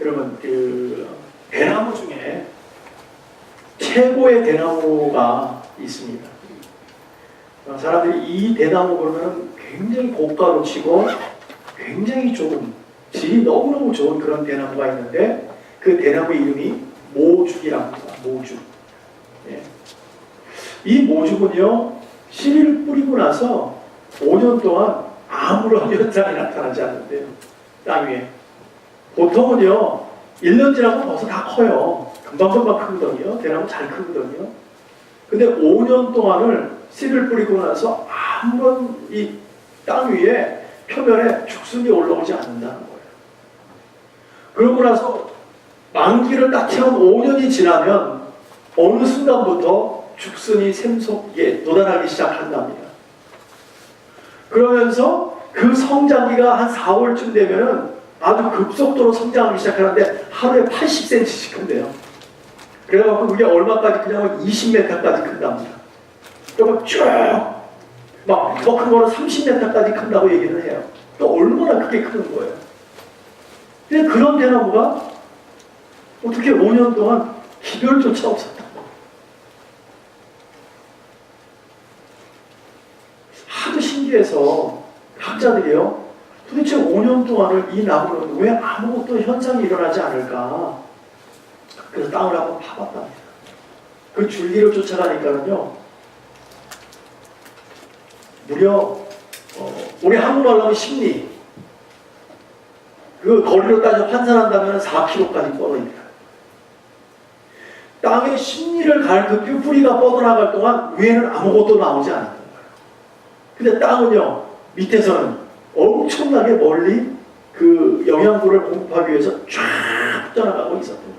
여러분 대나무 중에 최고의 대나무가 있습니다. 사람들이 이 대나무 보면 굉장히 고가로 치고 굉장히 좋은, 질이 너무너무 좋은 그런 대나무가 있는데 그 대나무 이름이 모죽이라고 합니다. 모죽. 예. 이 모죽은요, 씨를 뿌리고 나서 5년 동안 아무런 현상이 나타나지 않는데요. 땅 위에. 보통은요, 1년 지나고 벌써 다 커요. 금방금방 크거든요. 대나무 잘 크거든요. 근데 5년 동안을 씨를 뿌리고 나서 아무런 이 땅 위에 표면에 죽순이 올라오지 않는다는 거예요. 그러고 나서 만기를 딱 채운 5년이 지나면 어느 순간부터 죽순이 샘솟기에 도달하기 시작한답니다. 그러면서 그 성장기가 한 4월쯤 되면은 아주 급속도로 성장하기 시작하는데 하루에 80cm씩 큰대요. 그래갖고 그게 얼마까지 크냐면 20m까지 큰답니다. 그러면 쭉 막 더 큰 거는 30m까지 큰다고 얘기를 해요. 또 얼마나 크게 크는 거예요. 근데 그런 대나무가 어떻게 5년 동안 기별조차 없었다고. 하도 신기해서 학자들이요, 도대체 5년 동안을 이 나무는 왜 아무것도 현상이 일어나지 않을까? 그래서 땅을 한번 파봤답니다. 그 줄기를 쫓아가니까는요, 무려 우리 한국말로 하면 십리, 그 거리로 따져 환산한다면 4km까지 뻗어있다. 땅에 십리를 갈 그 뼈뿌리가 뻗어나갈 동안 위에는 아무것도 나오지 않았던 거예요. 근데 땅은요, 밑에서는 엄청나게 멀리 그 영양분을 공급하기 위해서 쫙 떠나가고 있었던 거예요.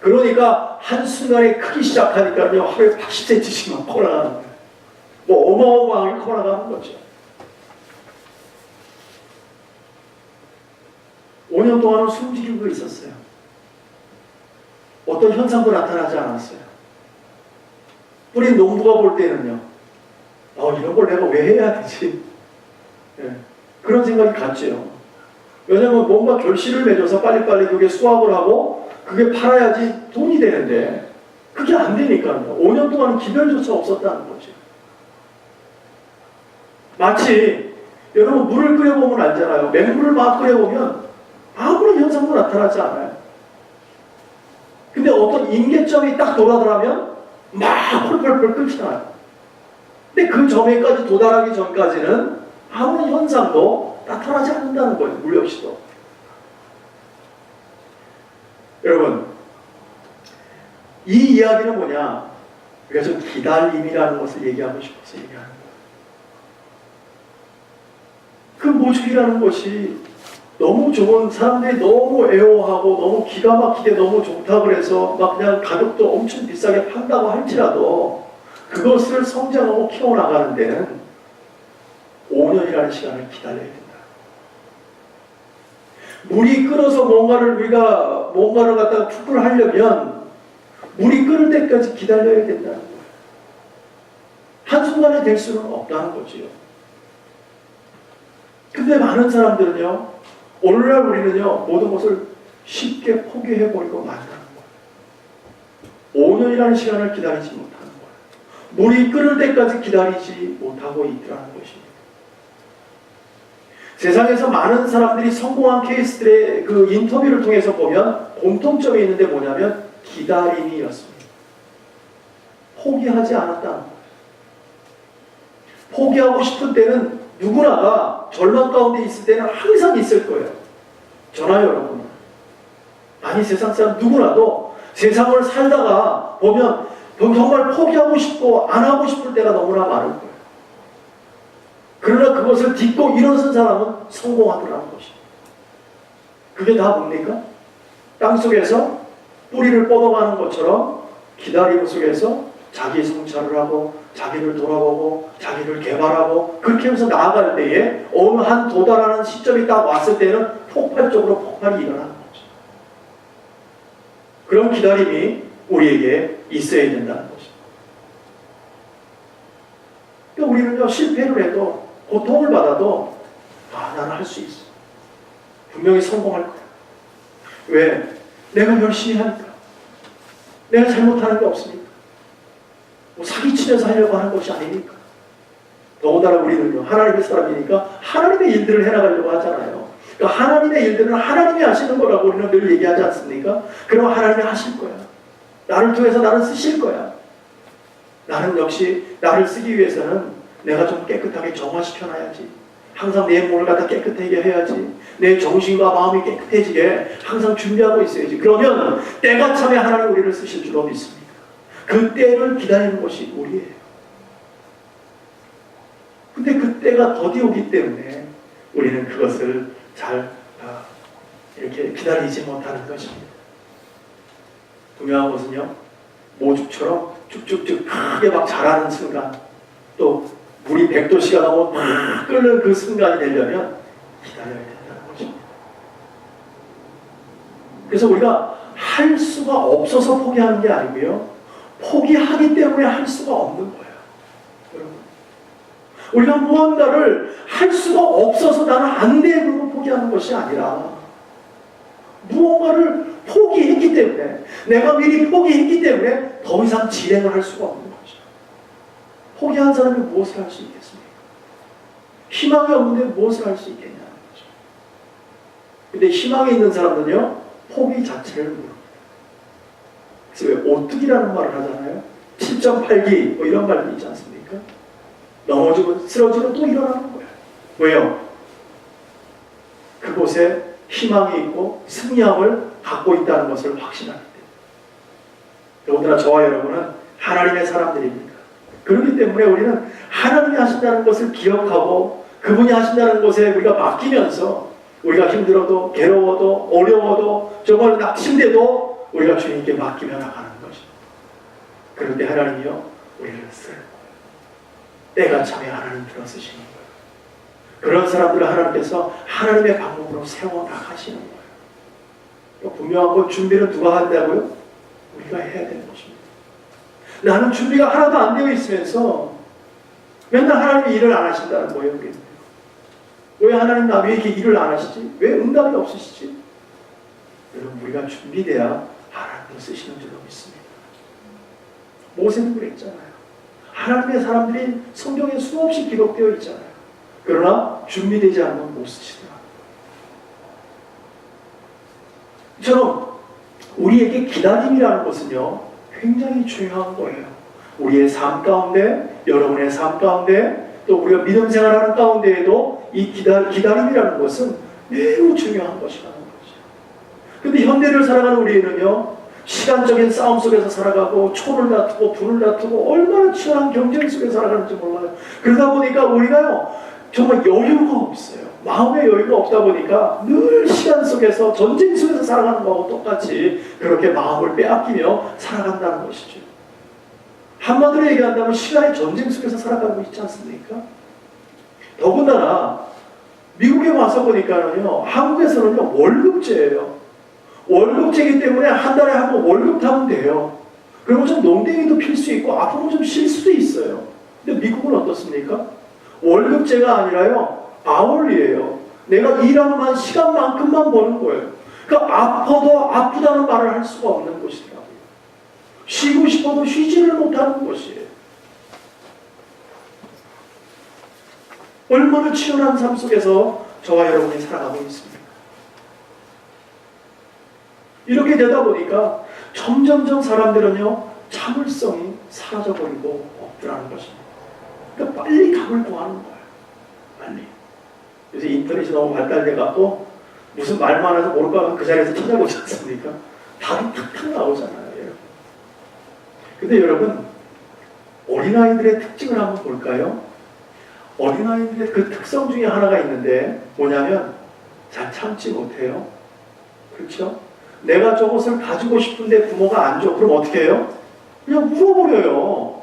그러니까 한순간에 크기 시작하니까요, 하루에 80cm씩만 커나가는 거예요. 뭐 어마어마하게 커나가는 거죠. 5년 동안은 숨지르고 있었어요. 어떤 현상도 나타나지 않았어요. 뿌린 농부가 볼 때는요, 이런 걸 내가 왜 해야 되지? 네. 그런 생각이 갔죠. 왜냐면 뭔가 결실을 맺어서 빨리빨리 그게 수확을 하고 그게 팔아야지 돈이 되는데 그게 안 되니까요. 5년 동안 기별조차 없었다는 거죠. 마치 여러분 물을 끓여보면 알잖아요. 맹물을 막 끓여보면 아무런 현상도 나타나지 않아요. 근데 어떤 임계점이 딱 도달하면 막 펄펄펄 끓잖아요. 근데 그 점에까지 도달하기 전까지는 아무런 현상도 나타나지 않는다는 거예요. 물 역시도. 여러분, 이 이야기는 뭐냐? 그래서 기다림이라는 것을 얘기하고 싶어서 얘기하는 거예요. 그 모죽이라는 것이 너무 좋은, 사람들이 너무 애호하고 너무 기가 막히게 너무 좋다고 그래서 막 그냥 가격도 엄청 비싸게 판다고 할지라도 그것을 성장하고 키워나가는 데는 5년이라는 시간을 기다려야 된다. 물이 끓어서 뭔가를 갖다가 푹을 하려면 물이 끓을 때까지 기다려야 된다는 거예요. 한순간에 될 수는 없다는 거지요. 근데 많은 사람들은요, 오늘날 우리는요, 모든 것을 쉽게 포기해버리고 만다는 거예요. 5년이라는 시간을 기다리지 못하는 거예요. 물이 끓을 때까지 기다리지 못하고 있더라는 것입니다. 세상에서 많은 사람들이 성공한 케이스들의 그 인터뷰를 통해서 보면 공통점이 있는데 뭐냐면 기다림이었습니다. 포기하지 않았다는 거예요. 포기하고 싶은 때는 누구나가 절망 가운데 있을 때는 항상 있을 거예요. 저나요, 여러분? 아니, 세상 사람 누구나도 세상을 살다가 보면 정말 포기하고 싶고 안 하고 싶을 때가 너무나 많을 거예요. 그러나 그것을 딛고 일어선 사람은 성공하더라는 것입니다. 그게 다 뭡니까? 땅속에서 뿌리를 뻗어가는 것처럼 기다림 속에서 자기 성찰을 하고 자기를 돌아보고 자기를 개발하고 그렇게 하면서 나아갈 때에 어느 한 도달하는 시점이 딱 왔을 때는 폭발적으로 폭발이 일어나는 거죠. 그런 기다림이 우리에게 있어야 된다는 것입니다. 그러니까 우리는요, 실패를 해도 고통을 받아도 나는 할 수 있어. 분명히 성공할 거야. 왜? 내가 열심히 하니까. 내가 잘못하는 게 없으니까. 뭐 사기치면서 하려고 하는 것이 아니니까. 더군다나 우리는요, 하나님의 사람이니까 하나님의 일들을 해나가려고 하잖아요. 그러니까 하나님의 일들은 하나님이 하시는 거라고 우리는 늘 얘기하지 않습니까? 그럼 하나님이 하실 거야. 나를 통해서 나를 쓰실 거야. 나는 역시 나를 쓰기 위해서는 내가 좀 깨끗하게 정화시켜놔야지. 항상 내 몸을 갖다 깨끗하게 해야지. 내 정신과 마음이 깨끗해지게 항상 준비하고 있어야지. 그러면 때가 참에 하나님 우리를 쓰실 줄로 믿습니다. 그 때를 기다리는 것이 우리예요. 근데 그 때가 더디 오기 때문에 우리는 그것을 잘 이렇게 기다리지 못하는 것입니다. 중요한 것은요, 모죽처럼 쭉쭉쭉 크게 막 자라는 순간, 또 물이 100도씨가 넘어 끓는 그 순간이 되려면 기다려야 된다는 것입니다. 그래서 우리가 할 수가 없어서 포기하는 게 아니고요, 포기하기 때문에 할 수가 없는 거예요. 여러분, 우리가 무언가를 할 수가 없어서 나는 안 돼 그러고 포기하는 것이 아니라 무언가를 포기했기 때문에, 내가 미리 포기했기 때문에 더 이상 진행을 할 수가 없는 거죠. 포기한 사람이 무엇을 할 수 있겠습니까? 희망이 없는데 무엇을 할 수 있겠냐는 거죠. 근데 희망이 있는 사람은요, 포기 자체를 모릅니다. 그래서 왜 오뚜기라는 말을 하잖아요. 7.8기 뭐 이런 말도 있지 않습니까? 넘어지고 쓰러지고 또 일어나는 거예요. 왜요? 그곳에 희망이 있고 승리함을 갖고 있다는 것을 확신하기 때문에. 더군다나 저와 여러분은 하나님의 사람들입니다. 그렇기 때문에 우리는 하나님이 하신다는 것을 기억하고 그분이 하신다는 것에 우리가 맡기면서 우리가 힘들어도 괴로워도 어려워도 정말 낙심돼도 우리가 주님께 맡기며 나가는 것이죠. 그럴 때 하나님이요, 우리를 쓸 거예요. 때가 참에 하나님 들어 쓰시는 거예요. 그런 사람들을 하나님께서 하나님의 방법으로 세워나가시는 거예요. 분명한 건 준비를 누가 한다고요? 우리가 해야 되는 것입니다. 나는 준비가 하나도 안 되어 있으면서 맨날 하나님이 일을 안 하신다는 거예요. 왜 하나님 나 왜 이렇게 일을 안 하시지? 왜 응답이 없으시지? 여러분, 우리가 준비돼야 하나님을 쓰시는 줄로 믿습니다. 모세는 그랬잖아요. 하나님의 사람들이 성경에 수없이 기록되어 있잖아요. 그러나 준비되지 않으면 못 쓰시더라고요. 이처럼 우리에게 기다림이라는 것은요, 굉장히 중요한 거예요. 우리의 삶 가운데, 여러분의 삶 가운데, 또 우리가 믿음 생활하는 가운데에도 이 기다림이라는 것은 매우 중요한 것이라는 거죠. 근데 현대를 살아가는 우리는요, 시간적인 싸움 속에서 살아가고 초를 다투고 불을 다투고 얼마나 치열한 경쟁 속에서 살아가는지 몰라요. 그러다 보니까 우리가요, 정말 여유가 없어요. 마음의 여유가 없다 보니까 늘 시간 속에서 전쟁 속에서 살아가는 거하고 똑같이 그렇게 마음을 빼앗기며 살아간다는 것이죠. 한마디로 얘기한다면 시간의 전쟁 속에서 살아가고 있지 않습니까? 더군다나 미국에 와서 보니까는요, 한국에서는요, 월급제예요. 월급제이기 때문에 한 달에 한 번 월급 타면 돼요. 그리고 좀 농땡이도 필 수 있고 앞으로 좀 쉴 수도 있어요. 근데 미국은 어떻습니까? 월급제가 아니라요, 아울리예요. 내가 일하는 시간만큼만 버는 거예요. 그러니까 아파도 아프다는 말을 할 수가 없는 것이더라고요. 쉬고 싶어도 쉬지를 못하는 것이에요. 얼마나 치열한 삶 속에서 저와 여러분이 살아가고 있습니다. 이렇게 되다 보니까 점점점 사람들은요, 참을성이 사라져버리고 없더라는 것입니다. 그러니까 빨리 답을 구하는 거예요. 빨리. 요새 인터넷이 너무 발달돼갖고 무슨 말 많아서 모를까 하면 그 자리에서 찾아보지 않습니까? 답이 탁탁 나오잖아요. 여러분. 근데 여러분, 어린아이들의 특징을 한번 볼까요? 어린아이들의 그 특성 중에 하나가 있는데 뭐냐면 잘 참지 못해요. 그렇죠? 내가 저것을 가지고 싶은데 부모가 안 줘. 그럼 어떻게 해요? 그냥 물어버려요.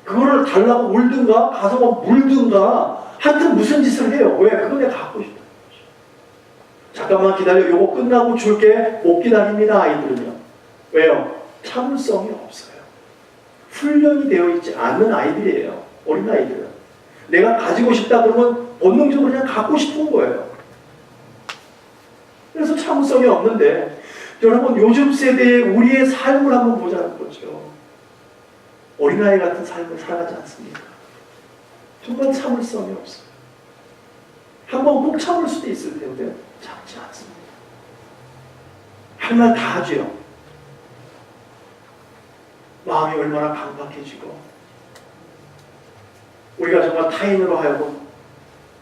그거를 달라고 울든가 가서 뭐 물든가 하여튼 무슨 짓을 해요. 왜? 그거 내가 갖고 싶다. 잠깐만 기다려. 요거 끝나고 줄게. 못 기다립니다. 아이들은요. 왜요? 참을성이 없어요. 훈련이 되어 있지 않는 아이들이에요. 어린아이들은. 내가 가지고 싶다 그러면 본능적으로 그냥 갖고 싶은 거예요. 그래서 참을성이 없는데, 여러분 요즘 세대의 우리의 삶을 한번 보자는 거죠. 어린아이 같은 삶을 살아가지 않습니까? 정말 참을성이 없어요. 한번 꼭 참을 수도 있을 텐데 참지 않습니다. 할 말 다 하죠. 마음이 얼마나 강박해지고, 우리가 정말 타인으로 하여금,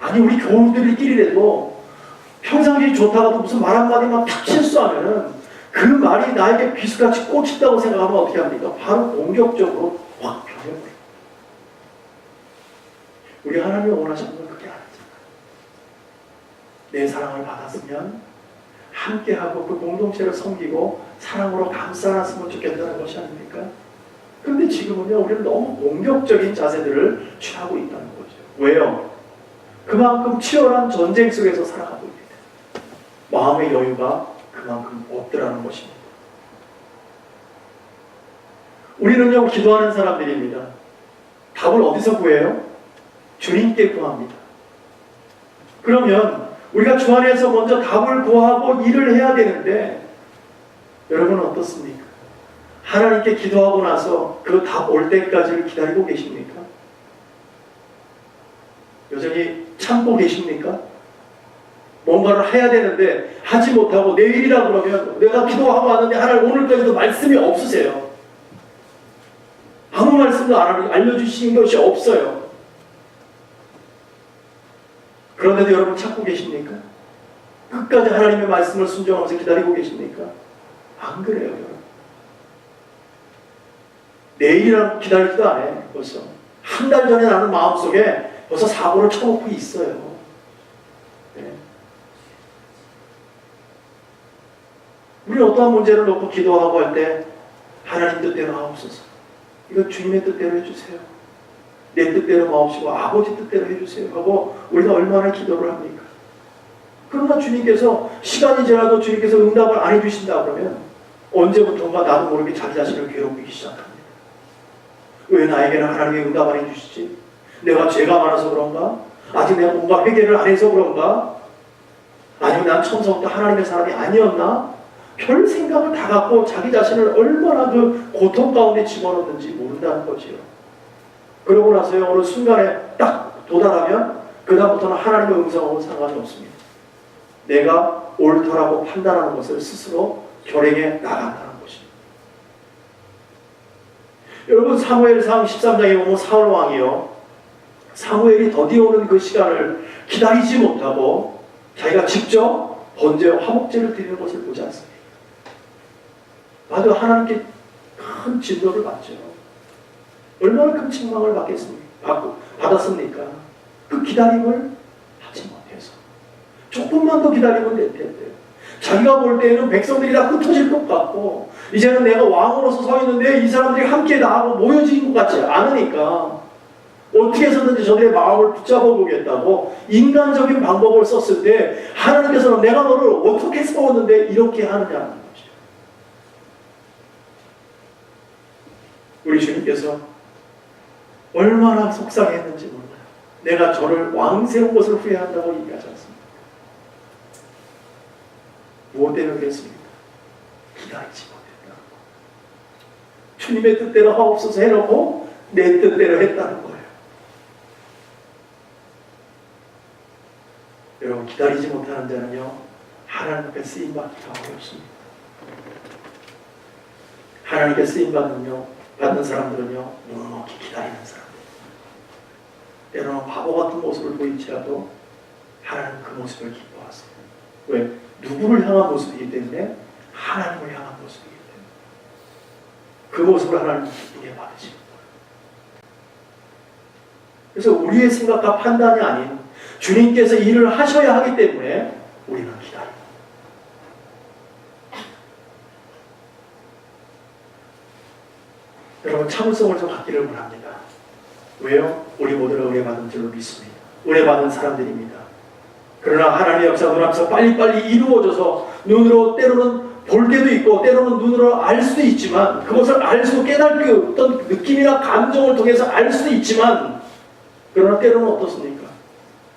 아니 우리 교우들끼리라도 평상시 좋다가도 무슨 말 한마디만 탁 실수하면은 그 말이 나에게 비수같이 꽂힌다고 생각하면 어떻게 합니까? 바로 공격적으로 확 변해버려요. 우리 하나님이 원하시는 건 그게 아니잖아요. 내 사랑을 받았으면 함께하고 그 공동체를 섬기고 사랑으로 감싸놨으면 좋겠다는 것이 아닙니까? 그런데 지금은요, 우리는 너무 공격적인 자세들을 취하고 있다는 거죠. 왜요? 그만큼 치열한 전쟁 속에서 살아가고 있기 때문에 마음의 여유가 그만큼 없더라는 것입니다. 우리는요, 기도하는 사람들입니다. 답을 어디서 구해요? 주님께 구합니다. 그러면 우리가 주 안에서 먼저 답을 구하고 일을 해야 되는데, 여러분은 어떻습니까? 하나님께 기도하고 나서 그 답 올 때까지를 기다리고 계십니까? 여전히 참고 계십니까? 뭔가를 해야 되는데 하지 못하고 내일이라 그러면, 내가 기도하고 왔는데 하나님 오늘까지도 말씀이 없으세요. 아무 말씀도 알려주신 것이 없어요. 그런데도 여러분 찾고 계십니까? 끝까지 하나님의 말씀을 순종하면서 기다리고 계십니까? 안 그래요, 여러분. 내일이라고 기다리지도 않아요. 벌써 한 달 전에 나는 마음속에 벌써 사고를 쳐놓고 있어요. 네. 우리 어떠한 문제를 놓고 기도하고 할 때 하나님 뜻대로 하옵소서, 이거 주님의 뜻대로 해주세요, 내 뜻대로 마옵시고 아버지 뜻대로 해주세요 하고 우리가 얼마나 기도를 합니까? 그러나 주님께서 시간이 지나도 주님께서 응답을 안 해주신다 그러면 언제부턴가 나도 모르게 자기 자신을 괴롭히기 시작합니다. 왜 나에게는 하나님의 응답 안 해주시지? 내가 죄가 많아서 그런가? 아직 내가 뭔가 회개를 안 해서 그런가? 아니면 난 처음부터 하나님의 사람이 아니었나? 별 생각을 다 갖고 자기 자신을 얼마나 그 고통 가운데 집어넣는지 모른다는 거지요. 그러고 나서요, 어느 순간에 딱 도달하면 그 다음부터는 하나님의 음성하고 상관이 없습니다. 내가 옳다라고 판단하는 것을 스스로 결행해 나간다는 것입니다. 여러분, 사무엘상 13장에 보면 사울 왕이요, 사무엘이 더디오는 그 시간을 기다리지 못하고 자기가 직접 번제와 화목제를 드리는 것을 보지 않습니다. 맞아, 하나님께 큰 진노를 받죠. 얼마나 큰 책망을 받았습니까? 그 기다림을 하지 못해서. 조금만 더 기다리면 될 텐데, 자기가 볼 때에는 백성들이 다 흩어질 것 같고 이제는 내가 왕으로서 서 있는데 이 사람들이 함께 나하고 모여진 것 같지 않으니까 어떻게 해서든지 저들의 마음을 붙잡아 보겠다고 인간적인 방법을 썼을 때 하나님께서는 내가 너를 어떻게 세웠는데 이렇게 하느냐는 거죠. 우리 주님께서 얼마나 속상했는지 몰라요. 내가 저를 왕 세운 것을 후회한다고 얘기하지 않습니다. 무엇 때문에 그랬습니까? 기다리지 못했다. 주님의 뜻대로 하옵소서 해놓고 내 뜻대로 했다는 거예요. 여러분, 기다리지 못하는 자는요, 하나님 앞에 쓰임받기가 어렵습니다. 하나님께 쓰임받는 사람들은요, 묵묵히 기다리는 사람들. 때로는 바보 같은 모습을 보일지라도 하나님 그 모습을 기뻐하세요. 왜? 누구를 향한 모습이기 때문에? 하나님을 향한 모습이기 때문에. 그 모습을 하나님 기쁘게 받으시는 거예요. 그래서 우리의 생각과 판단이 아닌 주님께서 일을 하셔야 하기 때문에 우리는 기다립니다. 여러분, 참을성을 좀 갖기를 원합니다. 왜요? 우리 모두가 은혜받은 줄로 믿습니다. 은혜받은 사람들입니다. 그러나 하나님의 역사 눈앞에서 빨리빨리 이루어져서 눈으로 때로는 볼 때도 있고 때로는 눈으로 알 수도 있지만, 그것을 알 수 깨닫기 어떤 느낌이나 감정을 통해서 알 수도 있지만, 그러나 때로는 어떻습니까?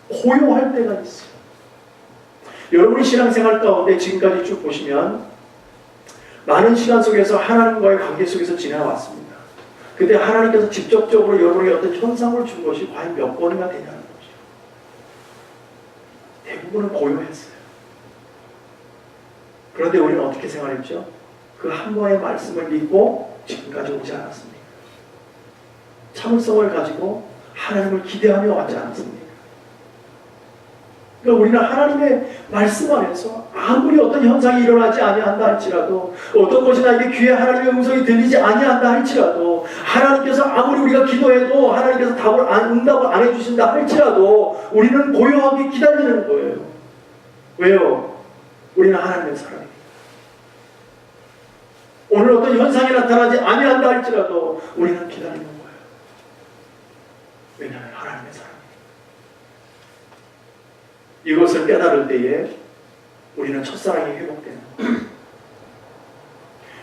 고요할 때가 있어요. 여러분의 신앙생활 가운데 지금까지 쭉 보시면 많은 시간 속에서 하나님과의 관계 속에서 지나왔습니다. 근데 하나님께서 직접적으로 여러분에게 어떤 현상을 준 것이 과연 몇 번이나 되냐는 거죠. 대부분은 고요했어요. 그런데 우리는 어떻게 생활했죠? 그 한 번의 말씀을 믿고 지금까지 오지 않았습니까? 참을성을 가지고 하나님을 기대하며 왔지 않았습니까? 그러니까 우리는 하나님의 말씀 안에서 아무리 어떤 현상이 일어나지 아니한다 할지라도, 어떤 것이 나에게 귀에 하나님의 음성이 들리지 아니한다 할지라도, 하나님께서 아무리 우리가 기도해도 하나님께서 응답을 안 해주신다 할지라도 우리는 고요하게 기다리는 거예요. 왜요? 우리는 하나님의 사람이에요. 오늘 어떤 현상이 나타나지 아니한다 할지라도 우리는 기다리는 거예요. 왜냐하면 하나님의 사람이에요. 이것을 깨달을 때에 우리는 첫사랑이 회복되는 거예요.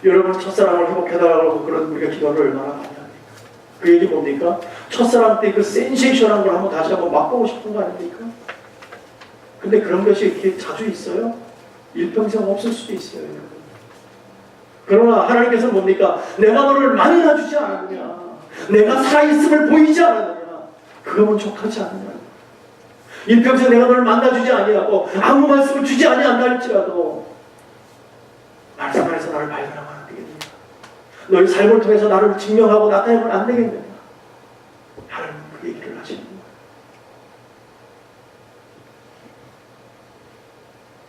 여러분, 첫사랑을 회복해달라고 그런 우리가 기도를 얼마나 많이 합니까? 그 얘기 뭡니까? 첫사랑 때 그 센세이션한 걸 한번 다시 한번 맛보고 싶은 거 아닙니까? 근데 그런 것이 이렇게 자주 있어요? 일평생 없을 수도 있어요, 여러분. 그러나 하나님께서는 뭡니까? 내가 너를 많이 놔주지 않았느냐, 내가 살아있음을 보이지 않았느냐, 그거면 족하지 않느냐. 일평생 내가 너를 만나주지 아니하고 아무 말씀을 주지 아니한다 할지라도 말씀 안에서 나를 발견하면 안 되겠느냐, 너의 삶을 통해서 나를 증명하고 나타내면 안 되겠느냐. 하나님은 그 얘기를 하시는 거예요.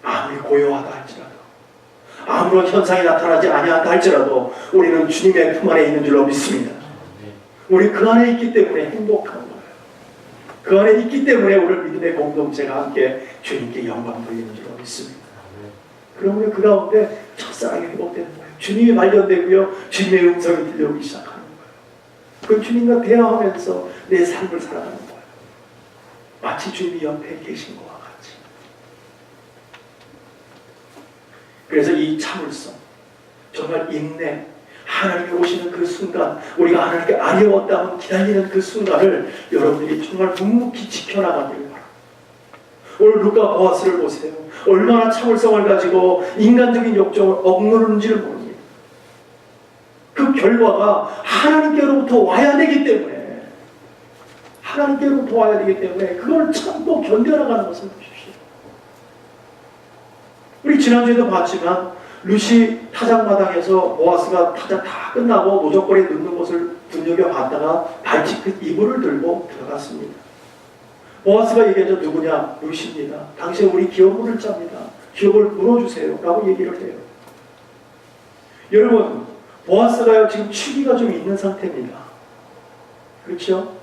아무리 고요하다 할지라도, 아무런 현상이 나타나지 아니한다 할지라도 우리는 주님의 품 안에 있는 줄로 믿습니다. 우리 그 안에 있기 때문에 행복한 거예요. 그 안에 있기 때문에 오늘 믿음의 공동체가 함께 주님께 영광 돌리는 줄로 믿습니다. 그러면 그 가운데 첫사랑이 회복되는 거예요. 주님이 발견되고요, 주님의 음성이 들려오기 시작하는 거예요. 그 주님과 대화하면서 내 삶을 살아가는 거예요. 마치 주님이 옆에 계신 것과 같이. 그래서 이 참을성, 정말 인내, 하나님이 오시는 그 순간, 우리가 하나님께 아뢰었다면 기다리는 그 순간을 여러분들이 정말 묵묵히 지켜나가기를 바랍니다. 오늘 루카 보아스를 보세요. 얼마나 참을성을 가지고 인간적인 욕정을 억누르는지를 모릅니다. 그 결과가 하나님께로부터 와야 되기 때문에, 하나님께로부터 와야 되기 때문에 그걸 참고 견뎌나가는 것을 보십시오. 우리 지난주에도 봤지만 루시 타작마당에서 보아스가 타작 다 끝나고 노적거리에 눕는 것을 눈여겨봤다가 발치 그 이불을 들고 들어갔습니다. 보아스가 얘기하죠. 누구냐? 루시입니다. 당신 우리 기업을 짭니다. 기업을 물어주세요 라고 얘기를 해요. 여러분, 보아스가요 지금 취기가 좀 있는 상태입니다. 그렇죠?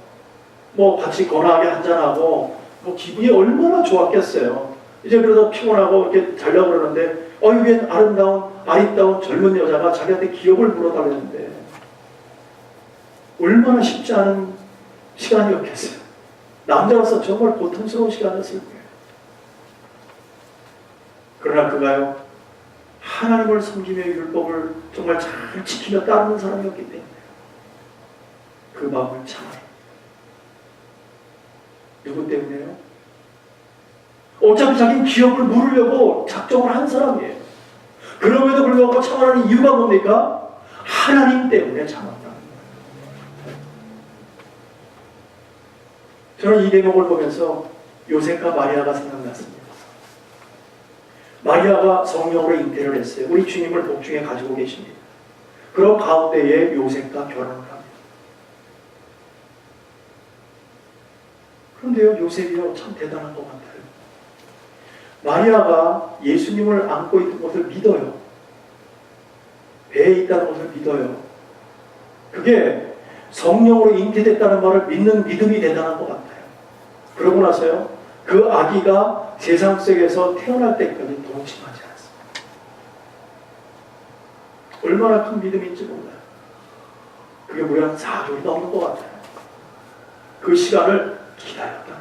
뭐 같이 건하게 한잔하고 뭐 기분이 얼마나 좋았겠어요. 이제 그러다 피곤하고 이렇게 자려고 그러는데 웬 아리따운 젊은 여자가 자기한테 기업을 물어달라는데 얼마나 쉽지 않은 시간이었겠어요. 남자로서 정말 고통스러운 시간이었을 거예요. 그러나 그가요, 하나님을 섬기며 율법을 정말 잘 지키며 따르는 사람이었기 때문에 그 마음을 참아요. 누구 때문에요? 어차피 자기는 기업을 물으려고 작정을 한 사람이에요. 그럼에도 불구하고 참아라는 이유가 뭡니까? 하나님 때문에 참았다는 거예요. 저는 이 대목을 보면서 요셉과 마리아가 생각났습니다. 마리아가 성령으로 잉태를 했어요. 우리 주님을 복중에 가지고 계십니다. 그런 가운데에 요셉과 결혼을 합니다. 그런데요, 요셉이요 참 대단한 것 같아요. 마리아가 예수님을 안고 있는 것을 믿어요. 배에 있다는 것을 믿어요. 그게 성령으로 잉태됐다는 말을 믿는 믿음이 대단한 것 같아요. 그러고 나서요, 그 아기가 세상 속에서 태어날 때까지 동침하지 않았습니다. 얼마나 큰 믿음인지 몰라요. 그게 무려 한 4개월이 넘는 것 같아요. 그 시간을 기다렸다.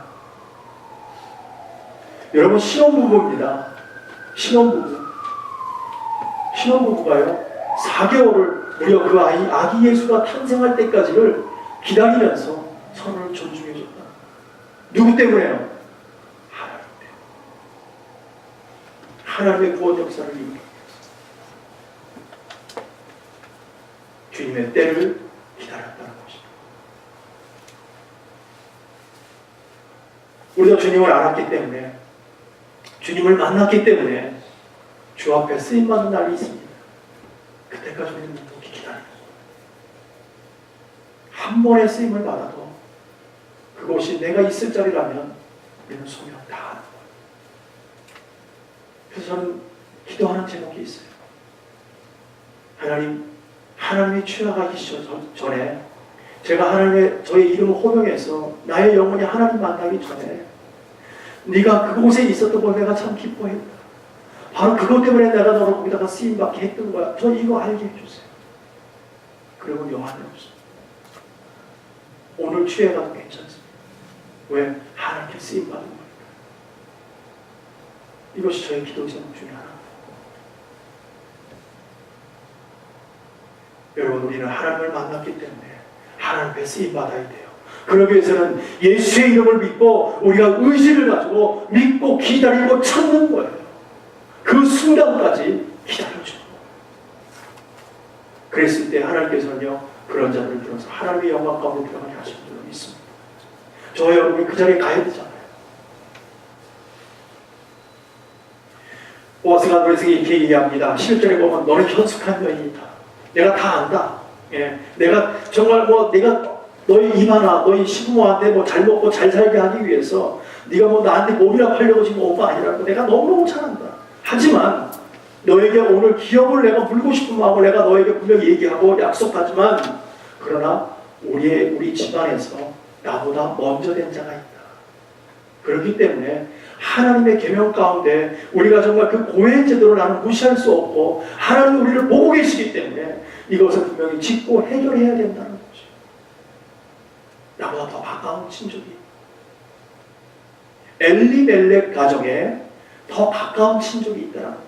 여러분, 신혼부부입니다. 신혼부부가요 4개월을 무려 그 아기 예수가 탄생할 때까지를 기다리면서 서로를 존중해줬다. 누구 때문에요? 하나님 때문에. 하나님의 구원 역사를 이루기 위해서 주님의 때를 기다렸다는 것입니다. 우리가 주님을 알았기 때문에, 주님을 만났기 때문에 주 앞에 쓰임받는 날이 있습니다. 그때까지 우리는 묵묵히 기다립니다. 한 번의 쓰임을 받아도 그곳이 내가 있을 자리라면 우리는 소명 다 하는 거예요. 그래서 저는 기도하는 제목이 있어요. 하나님이 취하가기 전에 제가 저의 이름을 호명해서 나의 영혼이 하나님 만나기 전에 네가 그곳에 있었던 걸 내가 참 기뻐했다. 바로 그것 때문에 내가 너를 거기다가 쓰임받게 했던 거야. 저 이거 알게 해주세요. 그리고 요한이 없어. 오늘 취해가도 괜찮습니다. 왜? 하나님께 쓰임받은 거니까. 이것이 저의 기도 제목 중에 하나입니다. 여러분, 우리는 하나님을 만났기 때문에 하나님께 쓰임받아야 돼요. 그러기 위해서는 예수의 이름을 믿고 우리가 의지를 가지고 믿고 기다리고 찾는 거예요. 그 순간까지 기다려주는 거예요. 그랬을 때 하나님께서는요, 그런 자들을 들어서 하나님의 영광 가운데 들어가게 하시는 줄 믿습니다. 저와 여러분이 그 자리에 가야 되잖아요. 보아스가 노래에서 이렇게 얘기합니다. 11절에 보면 너는 현숙한 여인이다. 내가 다 안다. 예, 내가 정말 내가 너희 이마나 너희 시부모한테 잘 먹고 잘 살게 하기 위해서 네가 나한테 몸이나 팔려고 지금 온 거 아니라고 내가 너무너무 잘 안다. 하지만 너에게 오늘 기업을 내가 물고 싶은 마음을 내가 너에게 분명히 얘기하고 약속하지만, 그러나 우리 집안에서 나보다 먼저 된 자가 있다. 그렇기 때문에 하나님의 계명 가운데 우리가 정말 그 고해 제도를 나는 무시할 수 없고, 하나님이 우리를 보고 계시기 때문에 이것을 분명히 짚고 해결해야 된다는 거죠. 나보다 더 가까운 친족이, 엘리멜렉 가정에 더 가까운 친족이 있다는 거예요.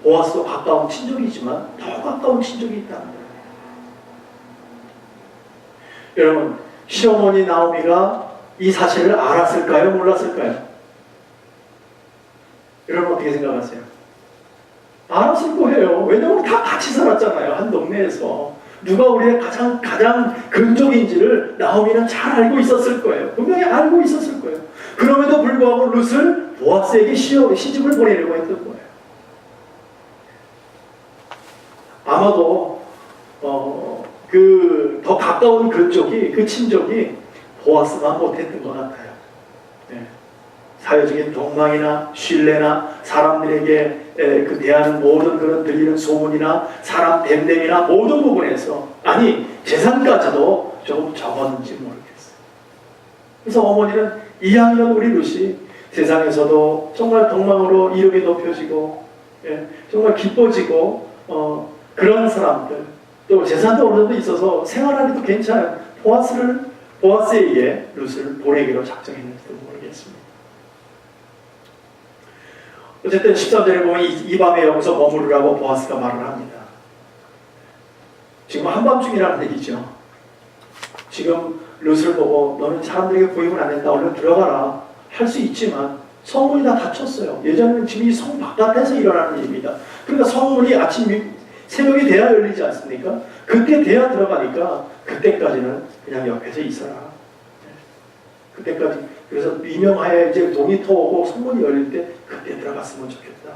보아스도 가까운 친족이지만 더 가까운 친족이 있다는 거예요. 여러분, 시어머니 나오미가 이 사실을 알았을까요? 몰랐을까요? 여러분 어떻게 생각하세요? 알았을 거예요. 왜냐하면 다 같이 살았잖아요. 한 동네에서. 누가 우리의 가장 근족인지를 나오미는 잘 알고 있었을 거예요. 분명히 알고 있었을 거예요. 그럼에도 불구하고 룻을 보아스에게 시집을 보내려고 했던 거예요. 아마도 더 가까운 그 친족이 보아스만 못했던 것 같아요. 네. 사회적인 동망이나 신뢰나 사람들에게 대하는 모든 그런 들리는 소문이나 사람 댐댐이나 모든 부분에서, 아니 재산까지도 조금 적었는지 모르겠어요. 그래서 어머니는 이왕이면 우리 룻이 세상에서도 정말 동망으로 이름이 높여지고, 정말 기뻐지고 그런 사람들, 또 재산도 어느 정도 있어서 생활하기도 괜찮은 보아스에게 룻을 보내기로 작정했는지도 모르겠습니다. 어쨌든 13절에 보면 이 밤에 여기서 머무르라고 보아스가 말을 합니다. 지금 한밤중이라는 얘기죠. 지금 룻을 보고 너는 사람들에게 보임을 안 했다, 얼른 들어가라 할 수 있지만 성문이 다 닫혔어요. 예전에는 지금 이 성 바깥에서 일어나는 일입니다. 그러니까 성문이 새벽이 돼야 열리지 않습니까? 그때 돼야 들어가니까 그때까지는 그냥 옆에서 있어라. 그때까지. 그래서 미명하에 이제 동이 터오고 성문이 열릴 때 그때 들어갔으면 좋겠다.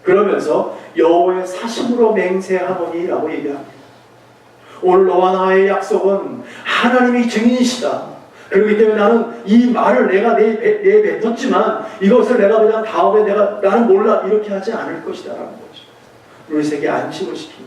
그러면서 여호와의 사심으로 맹세하노니라고 얘기합니다. 오늘 너와 나의 약속은 하나님이 증인이시다. 그렇기 때문에 나는 이 말을 내가 내에 뱉었지만 이것을 내가 그냥 다음에 나는 몰라 이렇게 하지 않을 것이다라는 거죠. 룻에게 안심을 시킵니다.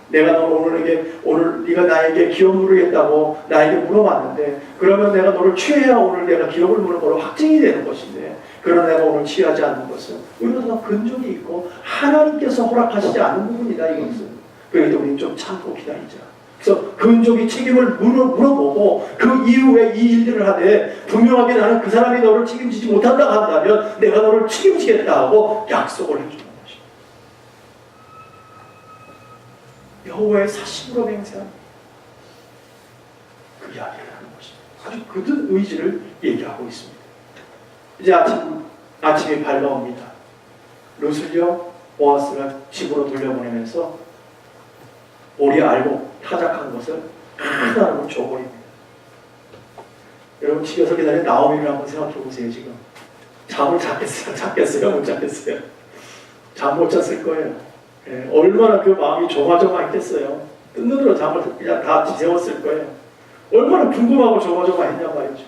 내가 오늘 네가 나에게 기업 물으겠다고 나에게 물어봤는데, 그러면 내가 너를 취해야 오늘 내가 기업을 물은 걸로 확증이 되는 것인데, 그러나 내가 오늘 취하지 않는 것은 우리가 더 근족이 있고 하나님께서 허락하시지 않은 부분이다 이것은. 그래도 우리는 좀 참고 기다리자. 그래서 근족이 책임을 물어보고 그 이후에 이 일들을 하되 분명하게 나는 그 사람이 너를 책임지지 못한다고 한다면 내가 너를 책임지겠다 하고 약속을 해주는 것입니다. 여호와의 사심으로 맹세한 그 이야기를 하는 것입니다. 아주 굳은 의지를 얘기하고 있습니다. 이제 아침이 밝아옵니다. 룻을요 보아스가 집으로 돌려보내면서 우리 알고 타작한 것을 하나로 줘버립니다. 여러분 집에서 기다린 나오미를 한번 생각해 보세요. 지금 잠을 잤겠어요? 못 잤겠어요? 잠 못 잤을 거예요. 예, 얼마나 그 마음이 조마조마했겠어요. 뜬 눈으로 잠을 그냥 다 지새웠을 거예요. 얼마나 궁금하고 조마조마했냐 말이죠.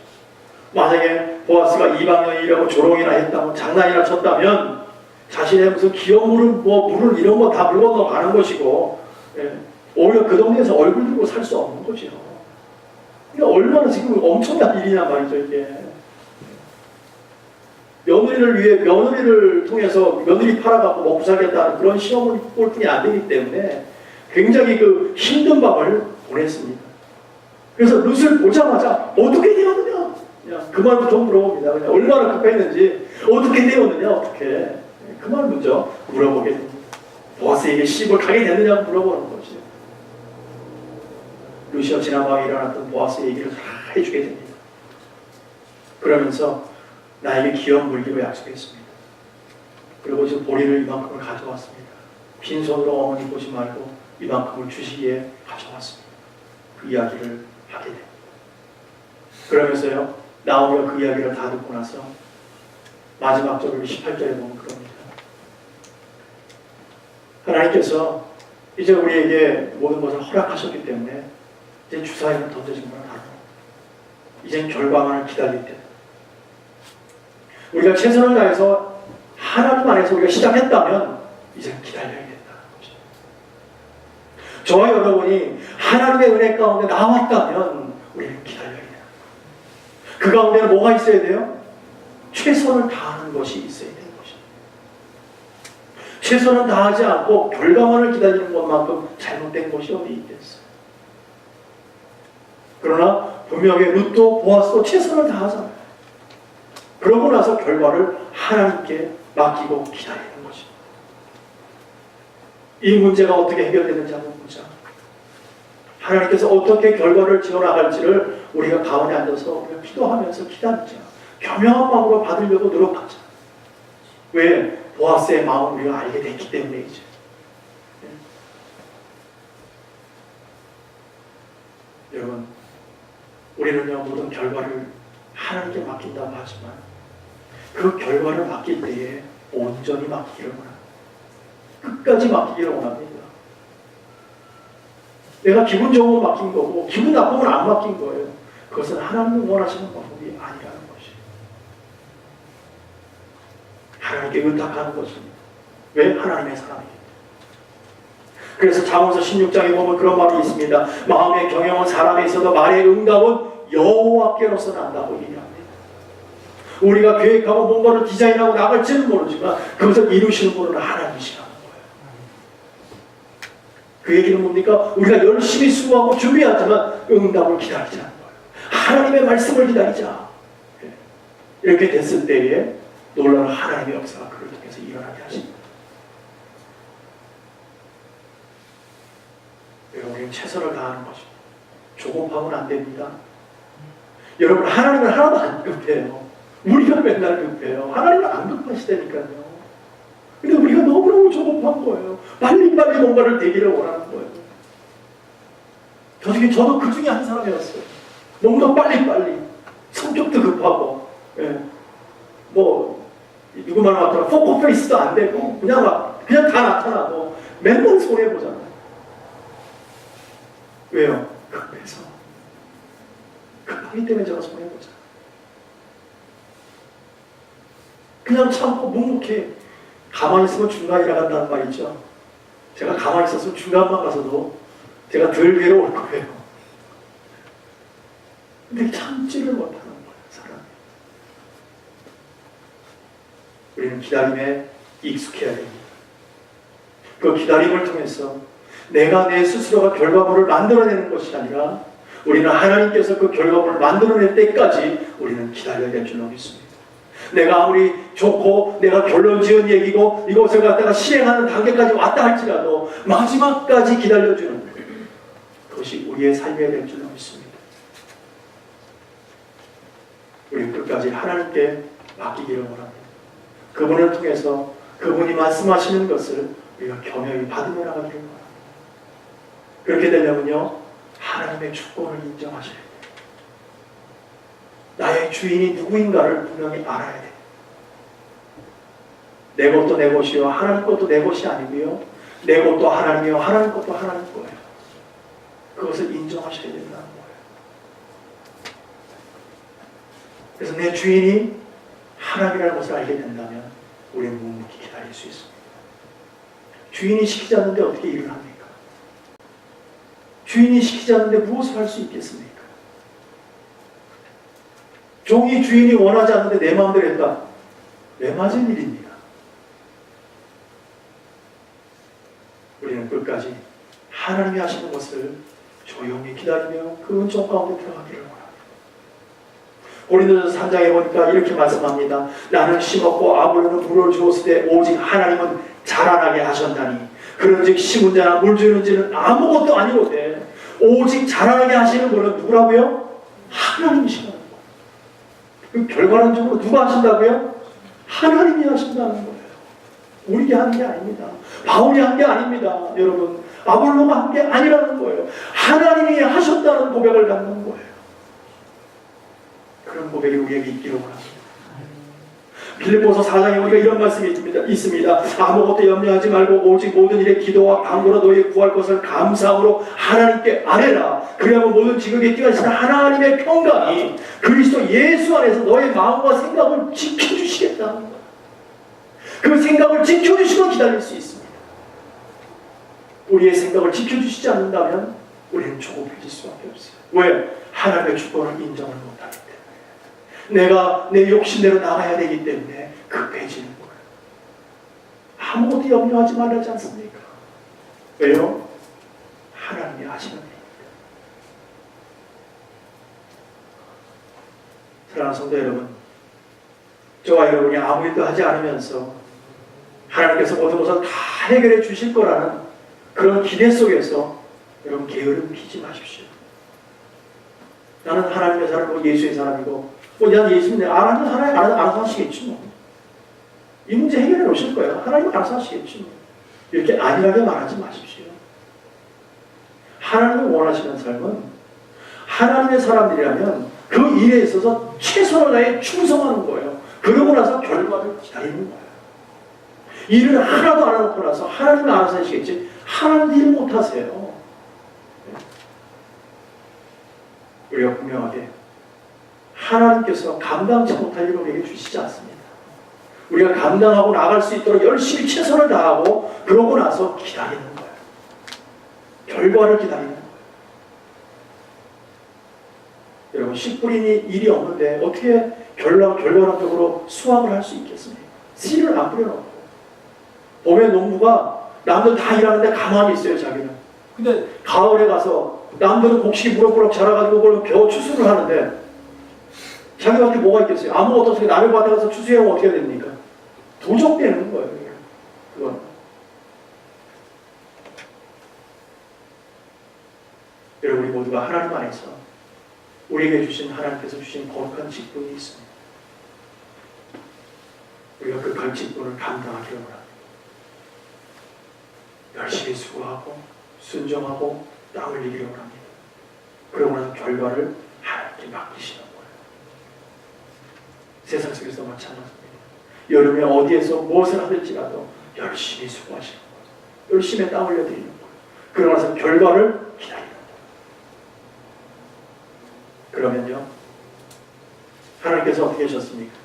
만약에 보아스가 이방인이라고 조롱이나 했다면, 장난이나 쳤다면 자신의 무슨 기업 물을 이런 거 다 물건 가는 것이고, 예, 오히려 그 동네에서 얼굴 들고 살 수 없는 거죠. 그러니까 얼마나 지금 엄청난 일이냐 말이죠, 이게. 며느리를 위해, 며느리를 통해서 며느리 팔아갖고 먹고 살겠다는 그런 시험을 볼 뿐이 안 되기 때문에 굉장히 그 힘든 밤을 보냈습니다. 그래서 룻을 보자마자 어떻게 되었느냐? 그냥 그 말부터 물어봅니다. 그냥 얼마나 급했는지 어떻게 되었느냐? 어떻게? 그 말 먼저 물어보게 됩니다. 보아스에게 시집을 가게 됐느냐고 물어보는 거죠. 룻이 지난밤에 일어났던 보아스 얘기를 다 해주게 됩니다. 그러면서 나에게 귀한 물기로 약속했습니다. 그리고 지금 보리를 이만큼을 가져왔습니다. 빈손으로 어머니 보지 말고 이만큼을 주시기에 가져왔습니다. 그 이야기를 하게 됩니다. 그러면서요 나오미가 그 이야기를 다 듣고 나서 마지막 절을 18절에 보면 그럽니다. 하나님께서 이제 우리에게 모든 것을 허락하셨기 때문에 이제 주사위는 던져진 건 알아. 이젠 결과만을 기다릴 때 우리가 최선을 다해서 하나님 안에서 우리가 시작했다면 이제 기다려야 된다는 거죠. 저와 여러분이 하나님의 은혜 가운데 나왔다면 우리는 기다려야 돼요. 그 가운데는 뭐가 있어야 돼요? 최선을 다하는 것이 있어야 되는 것입니다. 최선을 다하지 않고 결과만을 기다리는 것만큼 잘못된 것이 어디 있겠어요. 그러나 분명히 룻도 보아스도 최선을 다하잖아요. 그러고 나서 결과를 하나님께 맡기고 기다리는 거죠. 이 문제가 어떻게 해결되는지 한번 보자. 하나님께서 어떻게 결과를 지어나갈지를 우리가 가운데 앉아서 우리가 기도하면서 기다리자. 겸허한 마음으로 받으려고 노력하자. 왜? 보아스의 마음을 우리가 알게 됐기 때문이죠. 여러분, 우리는요 모든 결과를 하나님께 맡긴다고 하지만 그 결과를 맡길 때에 온전히 맡기기를 원합니다. 끝까지 맡기기를 원합니다. 내가 기분 좋으면 맡긴 거고 기분 나쁘면 안 맡긴 거예요. 그것은 하나님이 원하시는 방법이 아니라는 것이에요. 하나님께 의탁하는 것입니다. 왜? 하나님의 사람이기 때문에. 그래서 잠언서 16장에 보면 그런 말이 있습니다. 마음의 경영은 사람에 있어도 말의 응답은 여호와께로서 난다고 얘기합니다. 우리가 계획하고 뭔가를 디자인하고 나갈지는 모르지만 그것을 이루시는 분은 하나님이시라는 거예요. 그 얘기는 뭡니까? 우리가 열심히 수고하고 준비하지만 응답을 기다리자는 거예요. 하나님의 말씀을 기다리자. 이렇게 됐을 때에 놀라운 하나님의 역사가 그를 통해서 일어나게 하십니다. 여러분, 최선을 다하는 것입니다. 조급하면 안 됩니다. 여러분, 하나님은 하나도 안 급해요. 우리가 맨날 급해요. 하나님은 안 급하시다니까요. 근데 우리가 너무너무 조급한 거예요. 빨리빨리 뭔가를 되기를 원하는 거예요. 저도 그 중에 한 사람이었어요. 뭔가 빨리빨리. 성격도 급하고, 예. 누구 말 맞더라. 포커페이스도 안 되고, 그냥 다 나타나고, 맨날 손해보잖아요. 왜요? 급해서. 급하기 때문에 제가 손해보잖아요. 그냥 참고 묵묵히 가만히 있으면 중간이라 간다는 말 있죠. 제가 가만히 있었으면 중간만 가서도 제가 덜 괴로울 거예요. 근데 참지를 못하는 거예요, 사람이. 우리는 기다림에 익숙해야 됩니다. 그 기다림을 통해서 내가 내 스스로가 결과물을 만들어내는 것이 아니라 우리는 하나님께서 그 결과물을 만들어낼 때까지 우리는 기다려야 될 줄로 믿습니다. 내가 아무리 좋고 내가 결론 지은 얘기고 이것을 갖다가 실행하는 단계까지 왔다 할지라도 마지막까지 기다려주는 그것이 우리의 삶이 될 줄로 믿습니다. 우리는 끝까지 하나님께 맡기기를 원합니다. 그분을 통해서 그분이 말씀하시는 것을 우리가 겸허히 받으며 나가기를 바랍니다. 그렇게 되려면요, 하나님의 주권을 인정하셔야 돼요. 나의 주인이 누구인가를 분명히 알아야 돼요. 내 것도 내 것이요 하나님 것도 내 것이 아니고요, 내 것도 하나님이요 하나님 것도 하나님 거예요. 그것을 인정하셔야 된다는 거예요. 그래서 내 주인이 하나님이라는 것을 알게 된다면 우리는 묵묵히 기다릴 수 있습니다. 주인이 시키지 않는데 어떻게 일을 합니까? 주인이 시키지 않는데 무엇을 할 수 있겠습니까? 종이 주인이 원하지 않는데 내 마음대로 했다. 왜 맞은 일입니다. 우리는 끝까지 하나님이 하시는 것을 조용히 기다리며 그 은총 가운데 들어가기를 원합니다. 고린도전서 3장에 보니까 이렇게 말씀합니다. 나는 심었고 아볼로는 물을 주었을 때 오직 하나님은 자라나게 하셨나니 그런즉 심은 자나 물 주는 자는 아무것도 아니로되 오직 자라나게 하시는 분은 누구라고요? 하나님이시라는 거예요. 그 결과론적으로 누가 하신다고요? 하나님이 하신다는 거예요. 우리가 하는 게 아닙니다. 바울이 한 게 아닙니다. 여러분, 아볼로가 한 게 아니라는 거예요. 하나님이 하셨다는 고백을 갖는 거예요. 그런 고백이 우리에게 있기를 원합니다. 빌립보서 4장에 우리가 이런 말씀이 있습니다. 아무것도 염려하지 말고 오직 모든 일에 기도와 간구로 너희 구할 것을 감사함으로 하나님께 아뢰라. 그리하면 모든 지극히 뛰어나신 하나님의 평강이 그리스도 예수 안에서 너의 마음과 생각을 지켜주시겠다는 거예요. 그 생각을 지켜주시면 기다릴 수 있습니다. 우리의 생각을 지켜주시지 않는다면 우리는 조급해질 수밖에 없어요. 왜? 하나님의 주권을 인정을 못하기 때문에. 내가 내 욕심대로 나가야 되기 때문에 급해지는 거예요. 아무것도 염려하지 말라지 않습니까? 왜요? 하나님이 하시는 일입니다. 사랑하는 성도 여러분, 저와 여러분이 아무 일도 하지 않으면서 하나님께서 모든 것을 다 해결해 주실 거라는 그런 기대 속에서 여러분 게으름 피지 마십시오. 나는 하나님의 사람이고 예수의 사람이고 난 예수님 하나님 알아서 하시겠지 뭐. 이 문제 해결해 놓으실 거예요. 하나님 알아서 하시겠지 뭐. 이렇게 안일하게 말하지 마십시오. 하나님이 원하시는 삶은 하나님의 사람들이라면 그 일에 있어서 최선을 다해 충성하는 거예요. 그러고 나서 결과를 기다리는 거예요. 일을 하나도 안 해놓고 나서 하나님이 알아서 하시겠지 하나님도 일 못하세요. 우리가 분명하게 하나님께서 감당치 못할 일을 우리에게 주시지 않습니다. 우리가 감당하고 나갈 수 있도록 열심히 최선을 다하고 그러고 나서 기다리는 거예요. 결과를 기다리는 거예요. 여러분, 씨 뿌리니 일이 없는데 어떻게 결과론적으로 수확을 할 수 있겠습니까? 씨를 안 뿌려놓고 봄에 농부가 남들 다 일하는데 가만히 있어요. 자기는. 근데 가을에 가서 남들은 곡식이 무럭무럭 자라가지고 그걸 겨우 추수를 하는데 자기한테 뭐가 있겠어요? 아무것도 없이 남의 밭에 가서 추수해오면 어떻게 됩니까? 도적되는 거예요. 그건. 여러분, 우리 모두가 하나님 안에서 우리에게 주신 하나님께서 주신 거룩한 직분이 있습니다. 우리가 그 직분을 감당하기를 원합니다. 열심히 수고하고 순종하고 땀 흘리기를 원합니다. 그러고 나서 결과를 하나님께 맡기시는 거예요. 세상 속에서 마찬가지입니다. 여름에 어디에서 무엇을 하든지라도 열심히 수고하시는 거예요. 열심히 땀 흘려드리는 거예요. 그러고 나서 결과를 기다리는 거예요. 그러면요, 하나님께서 어떻게 하셨습니까?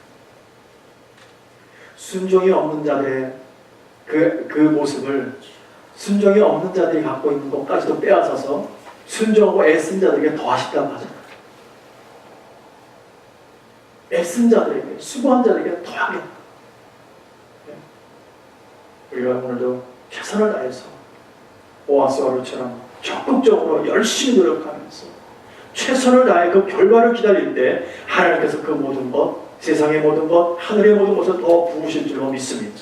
순종이 없는 자들의 그 모습을 순종이 없는 자들이 갖고 있는 것까지도 빼앗아서 순종하고 애쓴 자들에게 더하셨다고 하잖아요. 애쓴 자들에게, 수고한 자들에게 더하겠다. 우리가 오늘도 최선을 다해서 보아스와 룻처럼 적극적으로 열심히 노력하면서 최선을 다해 그 결과를 기다릴 때 하나님께서 그 모든 것, 세상의 모든 것, 하늘의 모든 것을 더 부으실 줄로 믿습니다.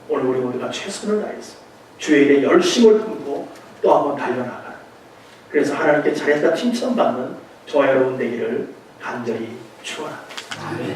오늘 우리 모두가 최선을 다해서 주의 일에 열심을 품고 또 한번 달려나가는, 그래서 하나님께 잘했다 칭찬받는 저와 여러분 되기를 간절히 축원합니다.